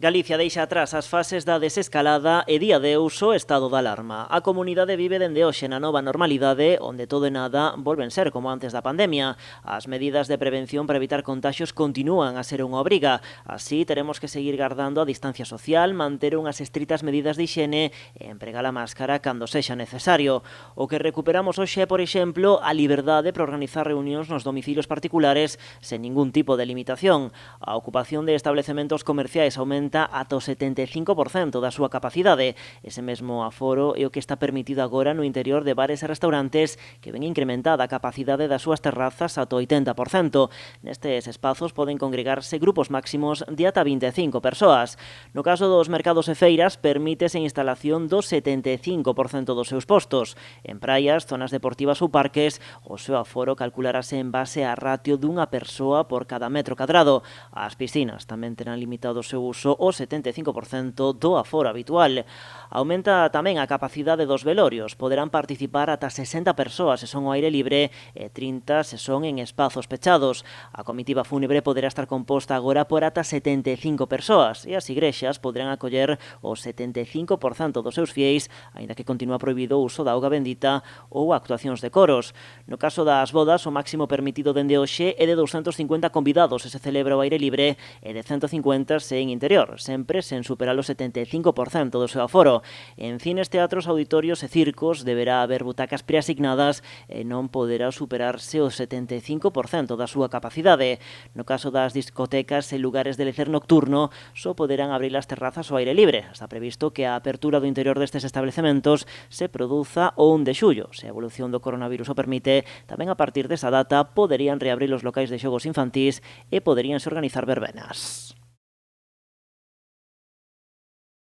Galicia deixa atrás as fases da desescalada e di adeus ao estado de alarma. A comunidade vive dende hoxe na nova normalidade, onde todo e nada volven ser como antes da pandemia. As medidas de prevención para evitar contaxios continúan a ser unha obriga. Así, teremos que seguir gardando a distancia social, manter unhas estritas medidas de higiene e empregar a máscara cando sexa necesario. O que recuperamos hoxe é, por exemplo, a liberdade para organizar reunións nos domicilios particulares sen ningún tipo de limitación. A ocupación de establecementos comerciais aumenta ata o 75% da súa capacidade. Ese mesmo aforo é o que está permitido agora no interior de bares e restaurantes, que ven incrementada a capacidade das súas terrazas ata o 80%. Nestes espazos poden congregarse grupos máximos de ata 25 persoas. No caso dos mercados e feiras, permítese a instalación do 75% dos seus postos. En praias, zonas deportivas ou parques, o seu aforo calcularase en base á ratio dunha persoa por cada metro cadrado. As piscinas tamén terán limitado o seu uso o 75% do aforo habitual. Aumenta tamén a capacidade dos velorios. Poderán participar ata 60 persoas se son ao aire libre e 30 se son en espazos pechados. A comitiva fúnebre poderá estar composta agora por ata 75 persoas e as igrexas poderán acoller o 75% dos seus fieis, aínda que continúa prohibido o uso da auga bendita ou actuacións de coros. No caso das bodas, o máximo permitido dende hoxe é de 250 convidados se se celebra ao aire libre e de 150 se en interior, sempre sen superar o 75% do seu aforo. En cines, teatros, auditorios e circos deberá haber butacas preasignadas e non poderá superarse o 75% da súa capacidade. No caso das discotecas e lugares de lecer nocturno, só poderán abrir as terrazas ao aire libre. Está previsto que a apertura do interior destes establecementos se produza o 1 de xullo. Se a evolución do coronavirus o permite, tamén a partir desa data poderían reabrir os locais de xogos infantís e poderíanse organizar verbenas.